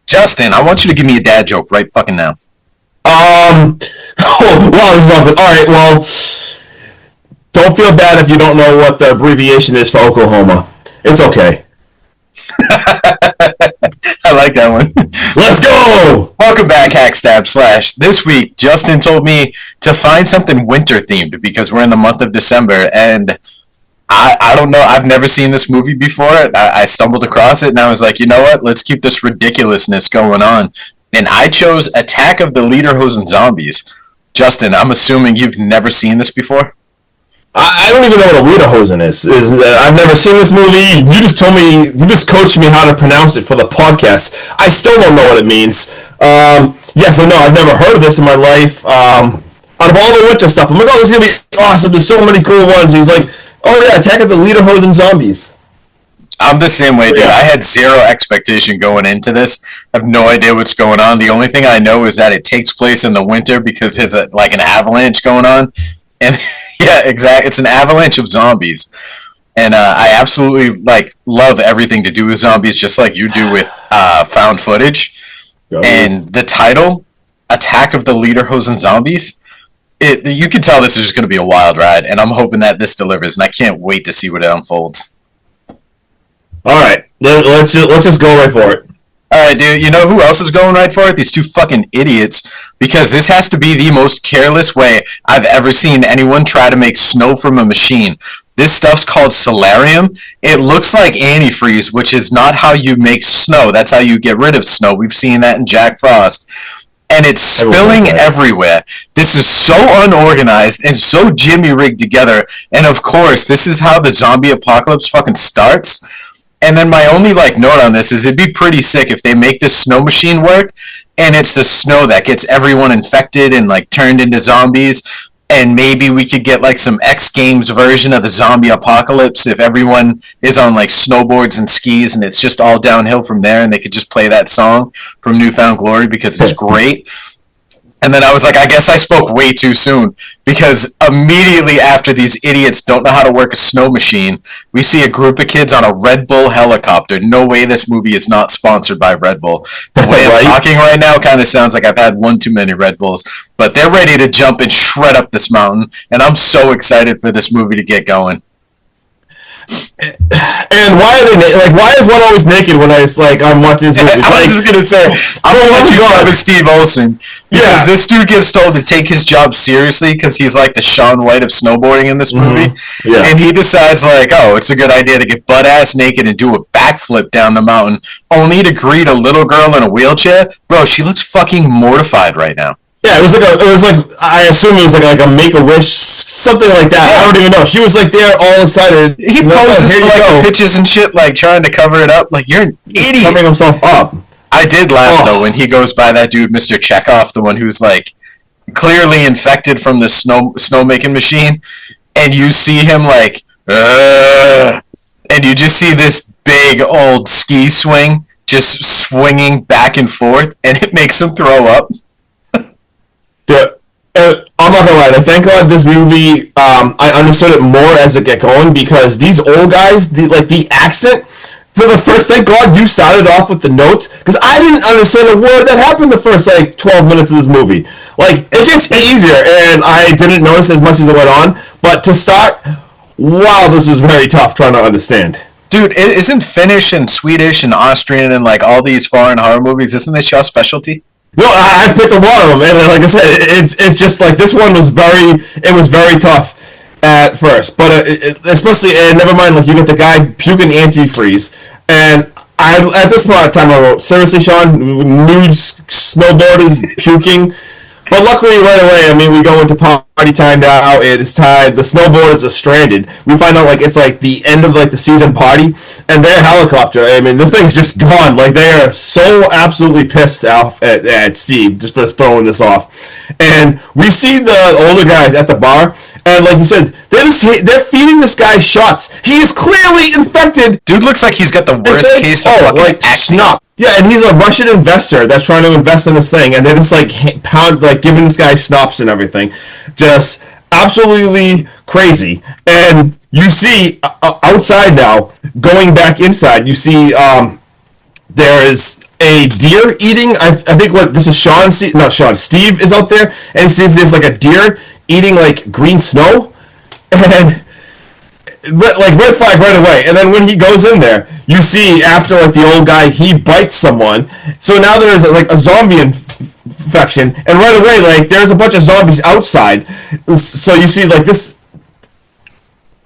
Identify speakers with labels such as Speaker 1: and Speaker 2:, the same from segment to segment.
Speaker 1: Justin, I want you to give me a dad joke right fucking now.
Speaker 2: Oh, wow, this is awful. All right, well, don't feel bad if you don't know what the abbreviation is for Oklahoma. It's okay.
Speaker 1: I like that one.
Speaker 2: Let's go!
Speaker 1: Welcome back, Hackstab Slash. This week, Justin told me to find something winter themed because we're in the month of December, and I don't know. I've never seen this movie before. I stumbled across it, and I was like, you know what? Let's keep this ridiculousness going on. And I chose Attack of the Lederhosen Zombies. Justin, I'm assuming you've never seen this before?
Speaker 2: I don't even know what a Lederhosen is. I've never seen this movie. You just coached me how to pronounce it for the podcast. I still don't know what it means. Yes, no, I've never heard of this in my life. Out of all the winter stuff, I'm like, oh, this is going to be awesome. There's so many cool ones. He's like, oh yeah, Attack of the Lederhosen Zombies.
Speaker 1: I'm the same way, dude. I had zero expectation going into this. I have no idea what's going on. The only thing I know is that it takes place in the winter because there's like an avalanche going on. And yeah, exactly. It's an avalanche of zombies. And I absolutely love everything to do with zombies, just like you do with found footage. And the title, Attack of the Lederhosen Zombies, you can tell this is just going to be a wild ride. And I'm hoping that this delivers. And I can't wait to see what it unfolds.
Speaker 2: All right, let's just go right for it.
Speaker 1: All right, dude. You know who else is going right for it? These two fucking idiots. Because this has to be the most careless way I've ever seen anyone try to make snow from a machine. This stuff's called solarium. It looks like antifreeze, which is not how you make snow. That's how you get rid of snow. We've seen that in Jack Frost. And it's spilling everywhere. This is so unorganized and so jimmy-rigged together. And of course, this is how the zombie apocalypse fucking starts. And then my only note on this is it'd be pretty sick if they make this snow machine work, and it's the snow that gets everyone infected and turned into zombies. And maybe we could get some X Games version of the zombie apocalypse if everyone is on snowboards and skis, and it's just all downhill from there, and they could just play that song from New Found Glory because it's great. And then I was like, I guess I spoke way too soon, because immediately after these idiots don't know how to work a snow machine, we see a group of kids on a Red Bull helicopter. No way this movie is not sponsored by Red Bull. The way I'm talking right now kind of sounds like I've had one too many Red Bulls. But they're ready to jump and shred up this mountain, and I'm so excited for this movie to get going.
Speaker 2: And why are they why is one always naked when I'm watching this movie?
Speaker 1: I was just gonna say, I'm gonna let you go with Steve Olsen because this dude gets told to take his job seriously because he's like the Shaun White of snowboarding in this movie, and he decides oh, it's a good idea to get butt ass naked and do a backflip down the mountain, only to greet a little girl in a wheelchair. Bro, she looks fucking mortified right now.
Speaker 2: Yeah, it was like I assume it was like a Make-A-Wish, something like that. Yeah. I don't even know. She was there all excited.
Speaker 1: He poses for the pitches and shit, trying to cover it up. You're an idiot.
Speaker 2: Covering himself up.
Speaker 1: I did laugh though when he goes by that dude, Mr. Chekhov, the one who's clearly infected from the snowmaking machine, and you see him and you just see this big old ski swing just swinging back and forth, and it makes him throw up.
Speaker 2: Yeah, I'm not gonna lie. Thank God this movie, I understood it more as it get going because these old guys, the accent. For the first, thank God you started off with the notes because I didn't understand a word that happened the first 12 minutes of this movie. It gets easier, and I didn't notice as much as it went on. But to start, wow, this was very tough trying to understand.
Speaker 1: Dude, isn't Finnish and Swedish and Austrian and all these foreign horror movies? Isn't this your specialty?
Speaker 2: No, I picked a lot of them, and like I said, it's just this one was very tough at first, but especially, and never mind, you get the guy puking antifreeze, and at this point in time I wrote, seriously, Sean, nude snowboarders puking. But luckily, right away, we go into party time now. It is time. The snowboarders are stranded. We find out it's the end of the season party, and their helicopter. The thing's just gone. They are so absolutely pissed off at Steve just for throwing this off. And we see the older guys at the bar, and like you said, they're feeding this guy shots. He is clearly infected.
Speaker 1: Dude looks like he's got the worst case of fucking
Speaker 2: snot. Yeah, and he's a Russian investor that's trying to invest in this thing, and they're just giving this guy snops and everything. Just absolutely crazy. And you see outside now, going back inside, you see there is a deer eating. I think what this is not Sean. Steve is out there, and he sees there's like a deer eating like green snow, and like red flag right away. And then when he goes in there, you see after like the old guy, he bites someone. So now there's like a zombie infection, and right away like there's a bunch of zombies outside. So you see like this.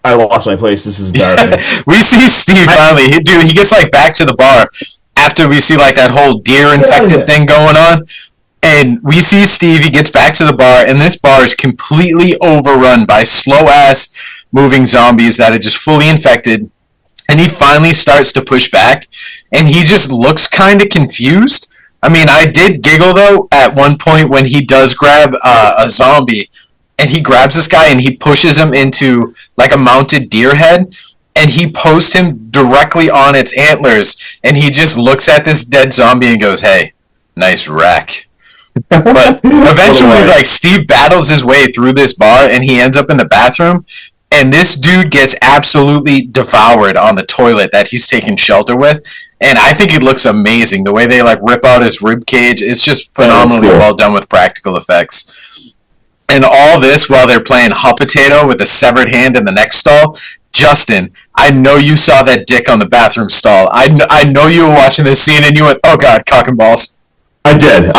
Speaker 2: I lost my place. This is embarrassing.
Speaker 1: We see Steve finally. He gets like back to the bar after we see like that whole deer infected thing going on. And we see Steve, he gets back to the bar, and this bar is completely overrun by slow-ass moving zombies that are just fully infected. And he finally starts to push back, and he just looks kind of confused. I mean, I did giggle, though, at one point when he does grab a zombie, and he grabs this guy and he pushes him into like a mounted deer head, and he posts him directly on its antlers, and he just looks at this dead zombie and goes, "Hey, nice rack." But eventually, like, Steve battles his way through this bar, and he ends up in the bathroom, and this dude gets absolutely devoured on the toilet that he's taking shelter with. And I think it looks amazing. The way they like rip out his rib cage, it's just phenomenally well done with practical effects. And all this while they're playing hot potato with a severed hand in the next stall. Justin, I know you saw that dick on the bathroom stall. I know you were watching this scene and you went, "Oh God, cock and balls."
Speaker 2: I did.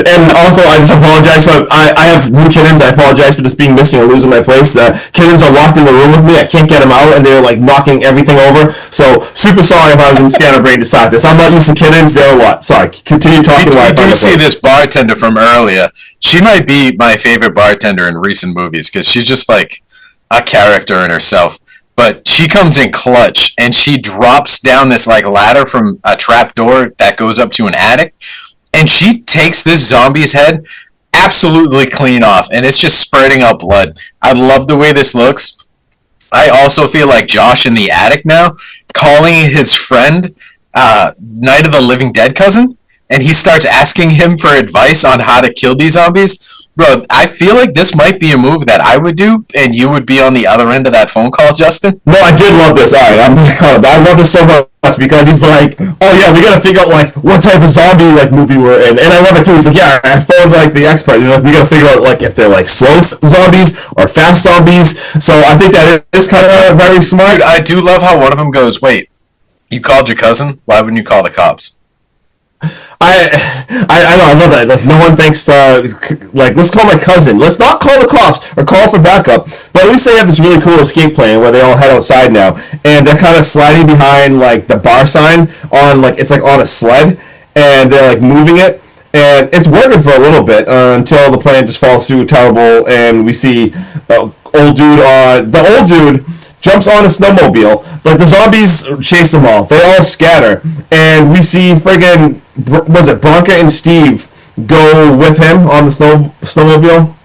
Speaker 2: And also, I just apologize. So I have new kittens. I apologize for just being missing or losing my place. Kittens are locked in the room with me. I can't get them out, and they're like knocking everything over. So super sorry if I was in scatterbrained decide this. I'm not used to kittens. They're what? Sorry. Continue talking.
Speaker 1: We do see this bartender from earlier. She might be my favorite bartender in recent movies because she's just like a character in herself. But she comes in clutch, and she drops down this like ladder from a trap door that goes up to an attic. And she takes this zombie's head absolutely clean off, and it's just spurting out blood. I love the way this looks. I also feel like Josh in the attic now, calling his friend Night of the Living Dead cousin, and he starts asking him for advice on how to kill these zombies. Bro, I feel like this might be a move that I would do, and you would be on the other end of that phone call, Justin.
Speaker 2: No, I did love this. All right, I love this so much because he's like, "Oh yeah, we gotta figure out like what type of zombie like movie we're in," and I love it too. He's like, "Yeah, I phoned like the expert. You know, we gotta figure out like if they're like slow zombies or fast zombies." So I think that is kind of very smart.
Speaker 1: Dude, I do love how one of them goes, "Wait, you called your cousin? Why wouldn't you call the cops?"
Speaker 2: I know, I love that. Like, no one thinks, like, let's call my cousin. Let's not call the cops or call for backup. But at least they have this really cool escape plan where they all head outside now. And they're kind of sliding behind, like, the bar sign on, like, it's like on a sled. And they're, like, moving it. And it's working for a little bit until the plan just falls through terrible. And we see the old dude jumps on a snowmobile. Like, the zombies chase them all. They all scatter. And we see friggin', was it Bronca and Steve go with him on the snowmobile?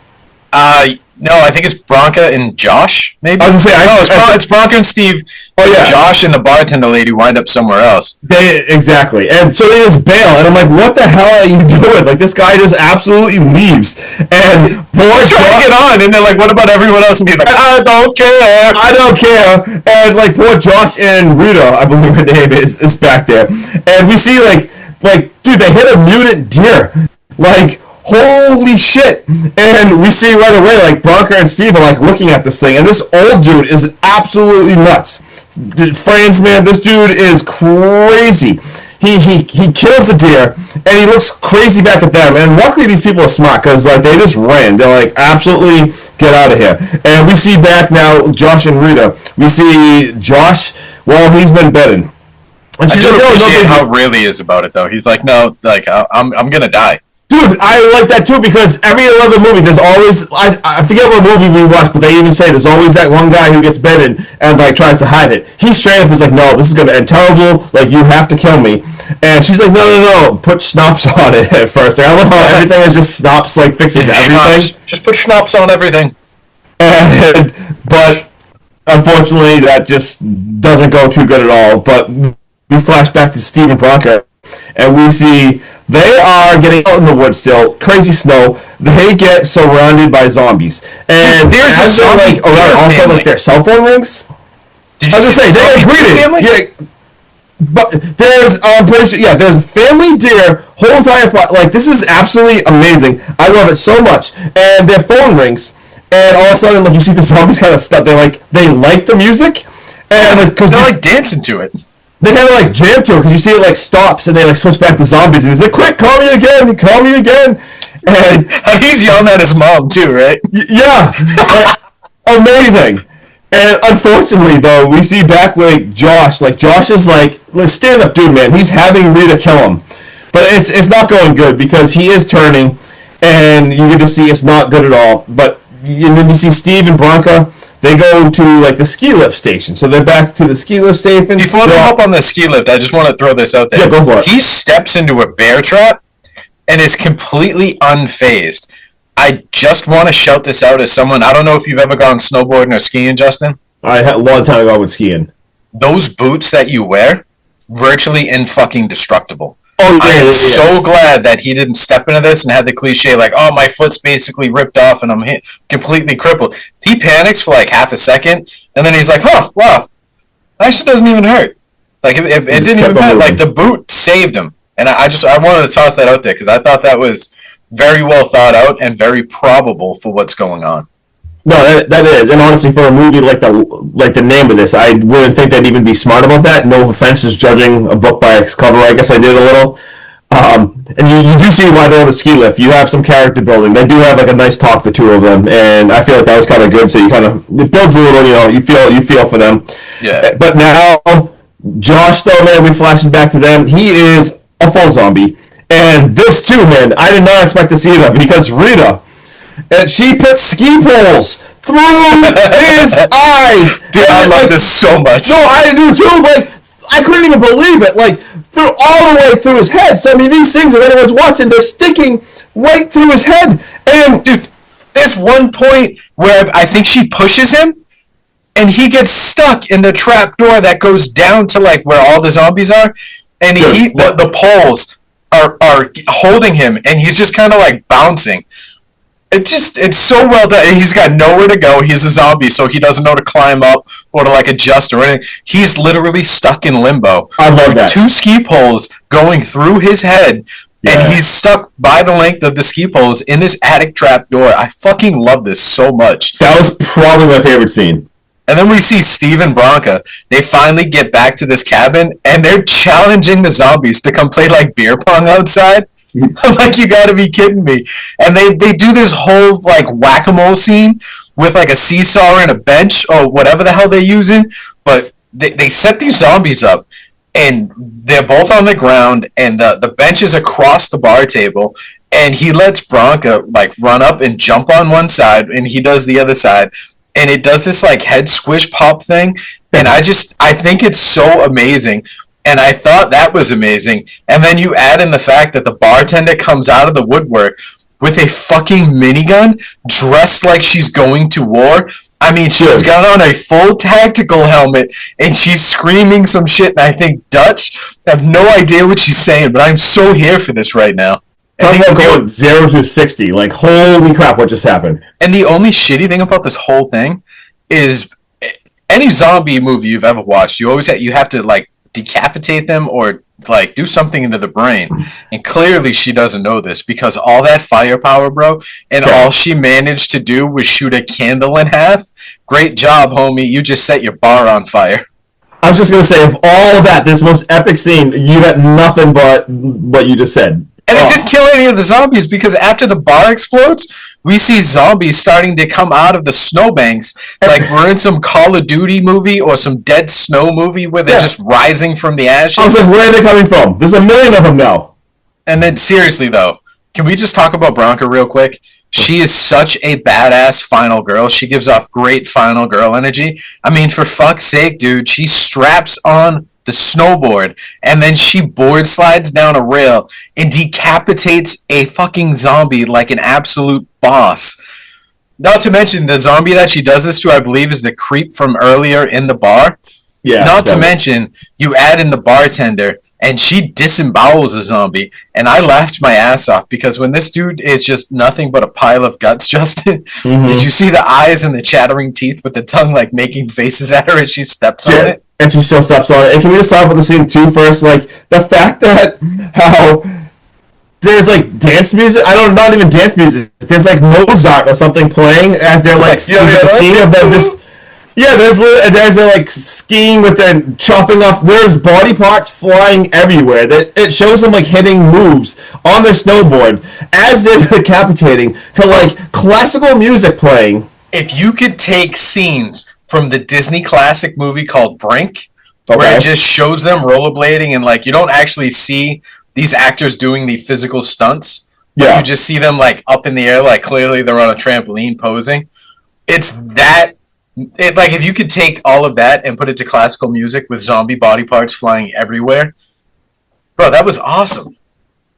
Speaker 1: No, I think it's Bronca and Josh, maybe?
Speaker 2: I was going to say,
Speaker 1: it's Bronca and Steve. Oh, yeah. Josh and the bartender lady wind up somewhere else.
Speaker 2: Exactly. And so they just bail. And I'm like, what the hell are you doing? Like, this guy just absolutely leaves. And
Speaker 1: poor Josh get on. And they're like, what about everyone else? And he's like, I don't care. And, like, poor Josh and Rita, I believe her name is back there. And we see, like, dude, they hit a mutant deer. Like, holy shit. And we see right away, like, Bronca and Steve are, like, looking at this thing. And this old dude is absolutely nuts. Friends, man, this dude is crazy. He kills the deer, and he looks crazy back at them. And luckily, these people are smart, because, like, they just ran. They're like, absolutely, get out of here. And we see back now Josh and Rita. We see Josh, well, he's been bitten. And she's like, appreciate how real he is about it, though. He's like, no, like, I'm gonna die.
Speaker 2: Dude, I like that too, because every other movie, there's always, I forget what movie we watched, but they even say there's always that one guy who gets bitten and, like, tries to hide it. He straight up is like, no, this is going to end terrible, like, you have to kill me. And she's like, no, put schnapps on it at first. Like, I love how everything is just schnapps, like, fixes everything.
Speaker 1: Just put schnapps on everything.
Speaker 2: But, unfortunately, that just doesn't go too good at all. But we flash back to Steve and Bronca, and we see they are getting out in the woods still, crazy snow. They get surrounded by zombies, and
Speaker 1: there's
Speaker 2: like around also like their cell phone rings.
Speaker 1: Did you say they
Speaker 2: are greeted? Yeah, But there's, I'm pretty sure, yeah, there's family deer, whole entire plot. Like, this is absolutely amazing. I love it so much. And their phone rings, and all of a sudden, like, you see the zombies kind of stuck. They like the music, and like,
Speaker 1: they're like dancing to it.
Speaker 2: they kind of like jam to it because you see it like stops, and they like switch back to zombies, and he's like, "Quick, call me again, call me again." And
Speaker 1: he's yelling at his mom too, right?
Speaker 2: Yeah, amazing. And unfortunately, though, we see back like Josh. Like Josh is like stand up dude, man. He's having Rita kill him, but it's not going good because he is turning, and you get to see it's not good at all. But then you see Steve and Bronca. They go to like the ski lift station, so they're back to the ski lift station.
Speaker 1: Before they hop on the ski lift, I just want to throw this out there.
Speaker 2: Yeah, go for it.
Speaker 1: He steps into a bear trap and is completely unfazed. I just want to shout this out as someone, I don't know if you've ever gone snowboarding or skiing, Justin.
Speaker 2: I had a long time ago with skiing.
Speaker 1: Those boots that you wear, virtually indestructible.
Speaker 2: Oh, yeah,
Speaker 1: I'm so glad that he didn't step into this and had the cliche like, oh, my foot's basically ripped off and I'm completely crippled. He panics for like half a second, and then he's like, oh, wow, actually doesn't even hurt. Like, it didn't even hurt. Like, the boot saved him. And I wanted to toss that out there because I thought that was very well thought out and very probable for what's going on.
Speaker 2: No, that is, and honestly, for a movie like the name of this, I wouldn't think they'd even be smart about that. No offense, just judging a book by its cover, I guess I did a little. And you do see why they're on the ski lift. You have some character building. They do have like a nice talk, the two of them, and I feel like that was kind of good. So it builds a little, you feel for them.
Speaker 1: Yeah.
Speaker 2: But now, Josh, though, man, we flashing back to them. He is a full zombie. And this too, man, I did not expect to see that because Rita, and she put ski poles through his eyes.
Speaker 1: Dude, I love this so much.
Speaker 2: No, I do too. Like, I couldn't even believe it. Like, through all the way through his head. So, I mean, these things, if anyone's watching, they're sticking right through his head. And,
Speaker 1: dude, there's one point where I think she pushes him, and he gets stuck in the trap door that goes down to like where all the zombies are, and the poles are holding him, and he's just kind of like bouncing. It's so well done. He's got nowhere to go. He's a zombie, so he doesn't know to climb up or to like adjust or anything. He's literally stuck in limbo.
Speaker 2: I love that.
Speaker 1: 2 ski poles going through his head, and he's stuck by the length of the ski poles in this attic trap door. I fucking love this so much.
Speaker 2: That was probably my favorite scene.
Speaker 1: And then we see Steve and Bronca. They finally get back to this cabin, and they're challenging the zombies to come play like beer pong outside. I'm like, you gotta be kidding me. And they do this whole like whack-a-mole scene with like a seesaw and a bench or whatever the hell they're using. But they set these zombies up, and they're both on the ground, and the bench is across the bar table, and he lets Bronca like run up and jump on one side, and he does the other side, and it does this like head squish pop thing, and I think it's so amazing. And I thought that was amazing. And then you add in the fact that the bartender comes out of the woodwork with a fucking minigun, dressed like she's going to war. I mean, she's got on a full tactical helmet, and she's screaming some shit, and I think Dutch. I have no idea what she's saying, but I'm so here for this right now.
Speaker 2: Talking about going 0 to 60. Like, holy crap, what just happened?
Speaker 1: And the only shitty thing about this whole thing is any zombie movie you've ever watched, you have to, like, decapitate them or like do something into the brain, and clearly she doesn't know this because all that firepower, bro, and all she managed to do was shoot a candle in half. Great job, homie. You just set your bar on fire.
Speaker 2: I was just gonna say, of all of that, this most epic scene, you got nothing but what you just said.
Speaker 1: And it didn't kill any of the zombies because after the bar explodes, we see zombies starting to come out of the snowbanks like we're in some Call of Duty movie or some Dead Snow movie where they're just rising from the ashes.
Speaker 2: I was like, where are they coming from? There's a million of them now.
Speaker 1: And then seriously though, can we just talk about Bronca real quick? She is such a badass final girl. She gives off great final girl energy. I mean, for fuck's sake, dude, she straps on the snowboard, and then she board slides down a rail and decapitates a fucking zombie like an absolute boss. Not to mention, the zombie that she does this to, I believe, is the creep from earlier in the bar. Yeah. Not to mention, you add in the bartender, and she disembowels a zombie, and I laughed my ass off, because when this dude is just nothing but a pile of guts, Justin, did you see the eyes and the chattering teeth with the tongue, like, making faces at her as she steps on it?
Speaker 2: and she still steps on it. And can we just talk about the scene too first? Like the fact that how there's like dance music. I don't, not even dance music. There's like Mozart or something playing as they're like,
Speaker 1: Yeah,
Speaker 2: there's a scene of them just. Yeah, there's like skiing with them chopping off. There's body parts flying everywhere. That it shows them like hitting moves on their snowboard as they're decapitating to like classical music playing.
Speaker 1: If you could take scenes from the Disney classic movie called Brink, where it just shows them rollerblading and like you don't actually see these actors doing the physical stunts, but you just see them like up in the air, like clearly they're on a trampoline posing. It's that. Like if you could take all of that and put it to classical music with zombie body parts flying everywhere, bro, that was awesome.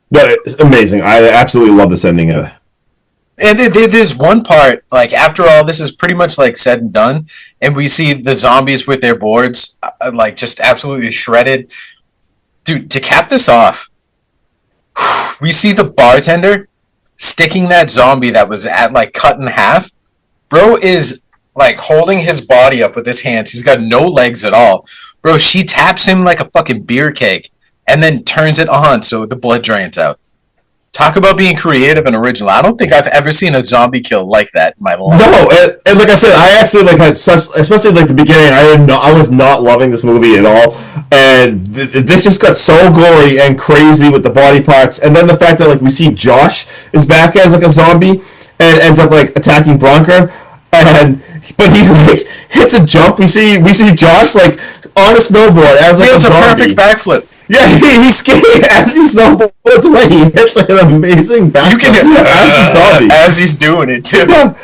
Speaker 2: Yeah, it's amazing. I absolutely love this ending of it.
Speaker 1: And there's one part, like after all this is pretty much like said and done, and we see the zombies with their boards, like just absolutely shredded. Dude, to cap this off, we see the bartender sticking that zombie that was at like cut in half. Bro is like holding his body up with his hands. He's got no legs at all. Bro, she taps him like a fucking beer keg and then turns it on so the blood drains out. Talk about being creative and original. I don't think I've ever seen a zombie kill like that in my life.
Speaker 2: No, and like I said, I actually like had such, especially like the beginning. I was not loving this movie at all, and this just got so gory and crazy with the body parts, and then the fact that like we see Josh is back as like a zombie and ends up like attacking Bronca, and but he's like hits a jump. We see Josh like on a snowboard as like
Speaker 1: a zombie. A perfect backflip.
Speaker 2: Yeah, he's skating as he snowboards away. He hits like an amazing backflip. You can
Speaker 1: as he's doing it too.
Speaker 2: Yeah.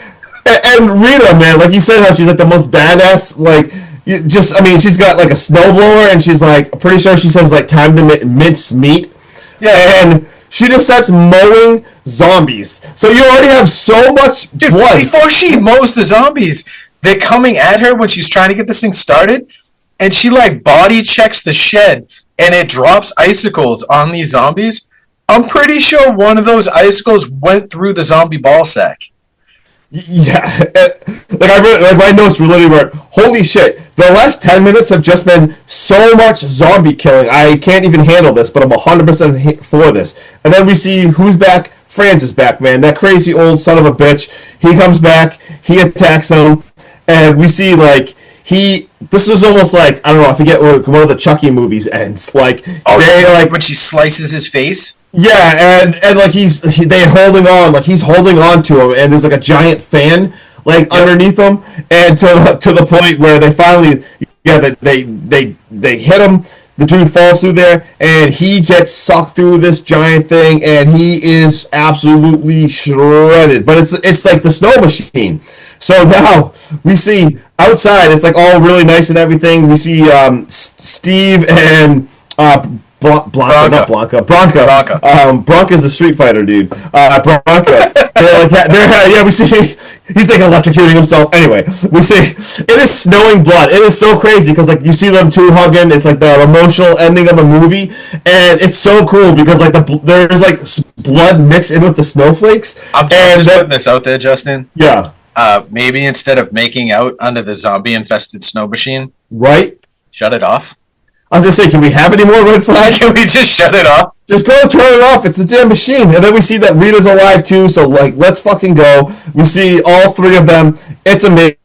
Speaker 2: And Rita, man, like you said, how she's like the most badass. Like, I mean, she's got like a snowblower, and she's like, pretty sure she says like time to mince meat. Yeah, and she just starts mowing zombies. So you already have so much blood.
Speaker 1: Before she mows the zombies, they're coming at her when she's trying to get this thing started, and she like body checks the shed, and it drops icicles on these zombies. I'm pretty sure one of those icicles went through the zombie ball sack.
Speaker 2: Yeah, like I read, like my notes were literally were, holy shit, the last 10 minutes have just been so much zombie killing. I can't even handle this, but I'm 100% for this. And then we see who's back. Franz is back, man. That crazy old son of a bitch. He comes back. He attacks them, and we see like this is almost like, I don't know, I forget what one of the Chucky movies ends. Like,
Speaker 1: like when she slices his face.
Speaker 2: Yeah, and like they're holding on, like he's holding on to him, and there's like a giant fan like underneath him, and to the point where they finally, they hit him. The dude falls through there, and he gets sucked through this giant thing, and he is absolutely shredded. But it's like the snow machine. So now we see outside, it's like all really nice and everything. We see Steve and Bronca. Bronca's a Street Fighter dude. Bronca. We see he's like electrocuting himself. Anyway, we see it is snowing blood. It is so crazy because like you see them two hugging. It's like the emotional ending of a movie, and it's so cool because like there's like blood mixed in with the snowflakes.
Speaker 1: I'm just putting this out there, Justin.
Speaker 2: Yeah.
Speaker 1: Maybe instead of making out under the zombie-infested snow machine,
Speaker 2: right?
Speaker 1: Shut it off.
Speaker 2: I was gonna say, can we have any more red flags?
Speaker 1: Can we just shut it off?
Speaker 2: Just go turn it off. It's a damn machine. And then we see that Rita's alive too. So like, let's fucking go. We see all three of them. It's amazing.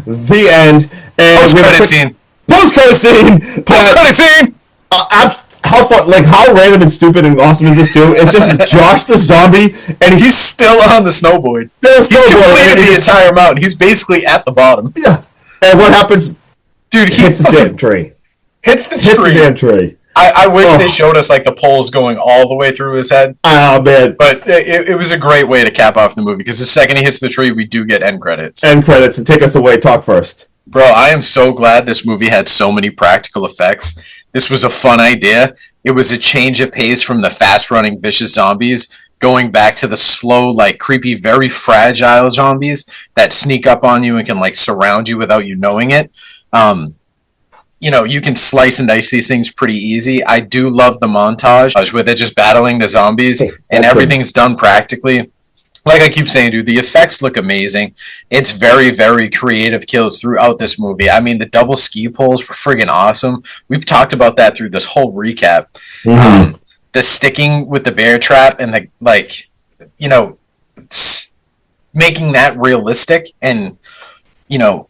Speaker 2: The end. And
Speaker 1: post-credit scene.
Speaker 2: Post-credit scene.
Speaker 1: Post-credit scene.
Speaker 2: How fun? Like how random and stupid and awesome is this too? It's just Josh the zombie, and
Speaker 1: he's still on the snowboard. He's completed the entire mountain. He's basically at the bottom.
Speaker 2: Yeah. And what happens?
Speaker 1: Dude,
Speaker 2: he hits the damn tree.
Speaker 1: Hits the damn tree. I wish they showed us like the poles going all the way through his head.
Speaker 2: Oh man!
Speaker 1: But it was a great way to cap off the movie because the second he hits the tree, we do get end credits.
Speaker 2: End credits, and take us away. Talk first,
Speaker 1: bro. I am so glad this movie had so many practical effects. This was a fun idea. It was a change of pace from the fast-running vicious zombies, going back to the slow, like creepy, very fragile zombies that sneak up on you and can like surround you without you knowing it. You know, you can slice and dice these things pretty easy. I do love the montage where they're just battling the zombies and everything's done practically. like I keep saying, dude, the effects look amazing. It's very, very creative kills throughout this movie. I mean, the double ski poles were friggin' awesome. We've talked about that through this whole recap.
Speaker 2: Mm-hmm.
Speaker 1: The sticking with the bear trap and the like, you know, making that realistic, and you know,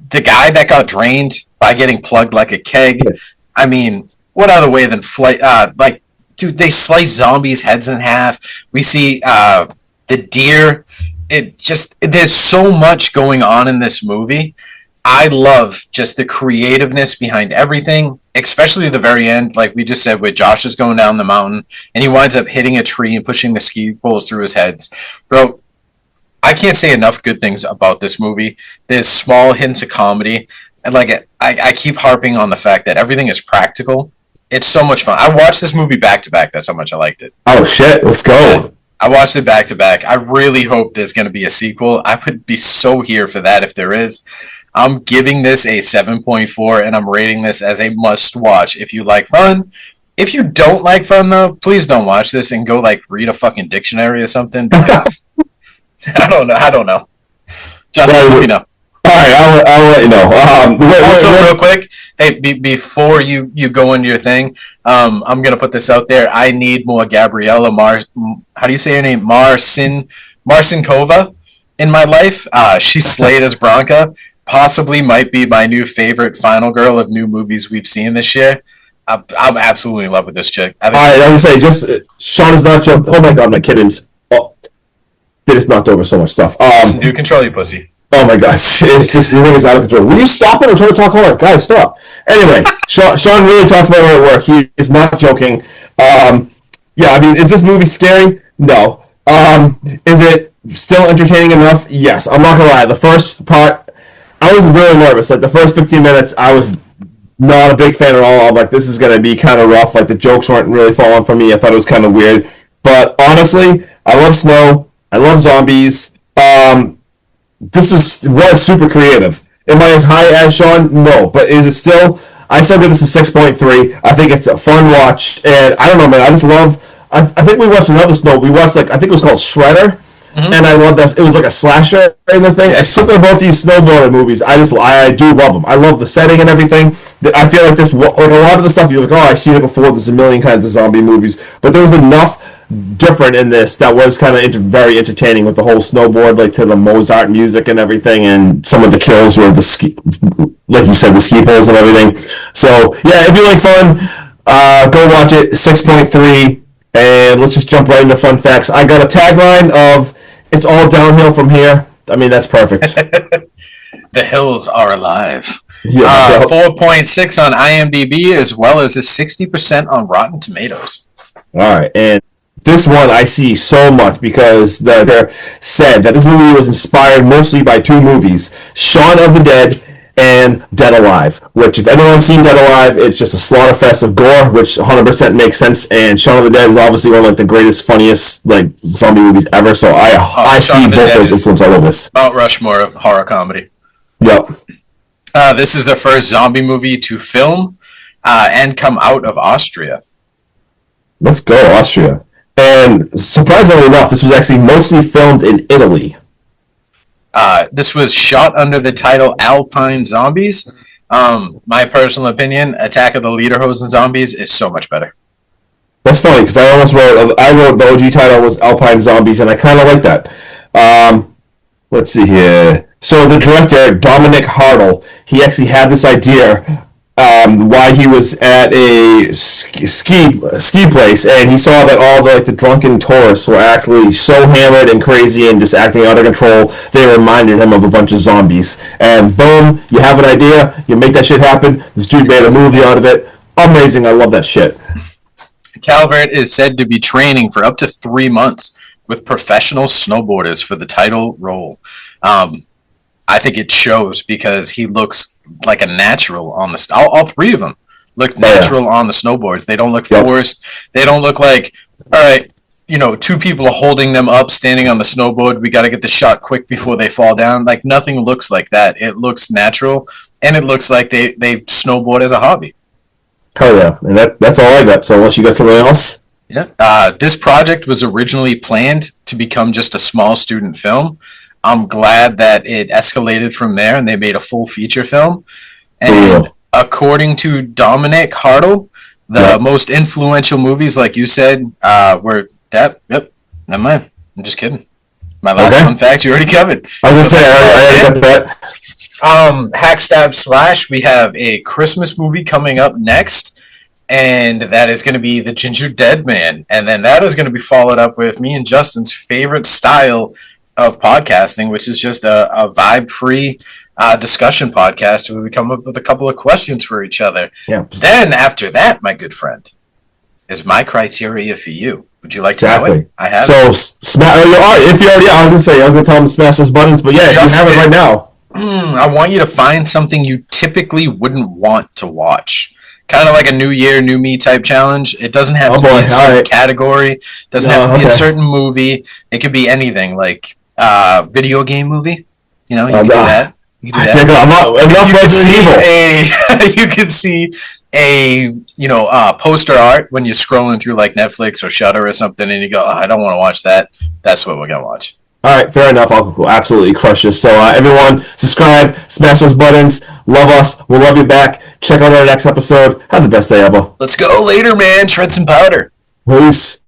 Speaker 1: the guy that got drained by getting plugged like a keg. I mean, what other way than flight? Like, dude, they slice zombies' heads in half. We see the deer. It just there's so much going on in this movie. I love just the creativeness behind everything, especially the very end, like we just said, where Josh is going down the mountain and he winds up hitting a tree and pushing the ski poles through his heads. Bro, I can't say enough good things about this movie. There's small hints of comedy, and like I keep harping on the fact that everything is practical. It's so much fun. I watched this movie back to back. That's how much I liked it.
Speaker 2: Oh shit, let's go.
Speaker 1: I watched it back to back. I really hope there's going to be a sequel. I would be so here for that if there is. I'm giving this a 7.4, and I'm rating this as a must watch if you like fun. If you don't like fun, though, please don't watch this and go like read a fucking dictionary or something, because I don't know. I don't know. Justin, let me know.
Speaker 2: All right, I'll let you know.
Speaker 1: Also, real quick, hey, before you go into your thing, I'm gonna put this out there. I need more Gabriella How do you say her name? Marcinkova in my life. She slayed as Bronca. Possibly might be my new favorite final girl of new movies we've seen this year. I'm absolutely in love with this chick.
Speaker 2: All right, I was say just Sean is not jumped. Oh my god, my kittens! Oh, they just knocked over so much stuff.
Speaker 1: Do control your pussy.
Speaker 2: Oh my gosh, it's just the thing is out of control. Will you stop it or try to talk hard? Guys, stop. Anyway, Sean really talked about her at work. He is not joking. Yeah, I mean, is this movie scary? No. Is it still entertaining enough? Yes. I'm not gonna lie. The first part, I was really nervous. Like the first 15 minutes, I was not a big fan at all. I'm like, this is gonna be kind of rough. Like the jokes weren't really falling for me. I thought it was kind of weird. But honestly, I love snow. I love zombies. This was super creative. Am I as high as Sean? No, but is it still? I still give this a 6.3. I think it's a fun watch, and I don't know, man. I just love. I think we watched another snow. We watched I think it was called Shredder, and I love that. It was like a slasher and the thing. Something about these snowboarding movies. I do love them. I love the setting and everything. I feel like this, like a lot of the stuff you're like, oh, I've seen it before. There's a million kinds of zombie movies, but there was enough different in this that was kind of very entertaining with the whole snowboard, like to the Mozart music and everything, and some of the kills were the ski, like you said, the ski poles and everything. So yeah, if you like fun, go watch it. 6.3, and let's just jump right into fun facts. I got a tagline of "It's all downhill from here." I mean, that's perfect.
Speaker 1: The hills are alive.
Speaker 2: Yeah,
Speaker 1: 4.6 on IMDb, as well as a 60% on Rotten Tomatoes.
Speaker 2: All right, and this one I see so much because they're said that this movie was inspired mostly by two movies, Shaun of the Dead and Dead Alive, which if anyone's seen Dead Alive, it's just a slaughter fest of gore, which 100% makes sense, and Shaun of the Dead is obviously one of like the greatest, funniest like zombie movies ever, so I see both those influence all over this.
Speaker 1: Mount Rushmore of horror comedy.
Speaker 2: Yep.
Speaker 1: This is the first zombie movie to film and come out of Austria.
Speaker 2: Let's go, Austria. And surprisingly enough, this was actually mostly filmed in Italy.
Speaker 1: This was shot under the title Alpine Zombies. My personal opinion, Attack of the Lederhosen Zombies is so much better.
Speaker 2: That's funny because I wrote the OG title was Alpine Zombies, and I kind of like that. Let's see here. So the director, Dominic Hartle, he actually had this idea while he was at a ski place, and he saw that all the drunken tourists were actually so hammered and crazy and just acting out of control, they reminded him of a bunch of zombies. And boom, you have an idea, you make that shit happen. This dude made a movie out of it. Amazing, I love that shit.
Speaker 1: Calvert is said to be training for up to 3 months with professional snowboarders for the title role. I think it shows because he looks like a natural on the all three of them look natural on the snowboards. They don't look forced. They don't look like, all right, two people are holding them up standing on the snowboard. We got to get the shot quick before they fall down. Like nothing looks like that. It looks natural, and it looks like they snowboard as a hobby.
Speaker 2: Hell yeah, and that's all I got. So unless you got something else.
Speaker 1: Yeah. This project was originally planned to become just a small student film. I'm glad that it escalated from there and they made a full feature film. And
Speaker 2: Cool.
Speaker 1: according to Dominic Hartle, the
Speaker 2: Yep.
Speaker 1: most influential movies, like you said, were that. Yep. Never mind. I'm just kidding. My last
Speaker 2: Okay.
Speaker 1: fun fact you already covered.
Speaker 2: I was gonna
Speaker 1: So
Speaker 2: say
Speaker 1: that's about
Speaker 2: I
Speaker 1: it.
Speaker 2: already got that.
Speaker 1: Hack Stab Slash. We have a Christmas movie coming up next, and that is going to be The Ginger Dead Man. And then that is going to be followed up with me and Justin's favorite style of podcasting, which is just a vibe free discussion podcast where we come up with a couple of questions for each other.
Speaker 2: Yeah.
Speaker 1: Then, after that, my good friend, is my criteria for you. Would you like to know
Speaker 2: Exactly.
Speaker 1: it? I have
Speaker 2: So
Speaker 1: it.
Speaker 2: if you already, I was gonna say I was gonna tell him to smash those buttons, but yeah, you have it right now.
Speaker 1: I want you to find something you typically wouldn't want to watch. Kind of like a new year, new me type challenge. It doesn't have
Speaker 2: Oh
Speaker 1: to be
Speaker 2: boy,
Speaker 1: a certain
Speaker 2: alright.
Speaker 1: category. It doesn't have to be a
Speaker 2: Okay.
Speaker 1: certain movie. It could be anything, like video game movie. You know, you could do that. You could do
Speaker 2: I think
Speaker 1: that.
Speaker 2: I'm not enough Resident Evil.
Speaker 1: You could see a poster art when you're scrolling through like Netflix or Shudder or something, and you go, oh, I don't want to watch that. That's what we're gonna watch.
Speaker 2: All right, fair enough. I'll absolutely crush this. So everyone, subscribe, smash those buttons, love us. We'll love you back. Check out our next episode. Have the best day ever.
Speaker 1: Let's go later, man. Shred some powder.
Speaker 2: Peace.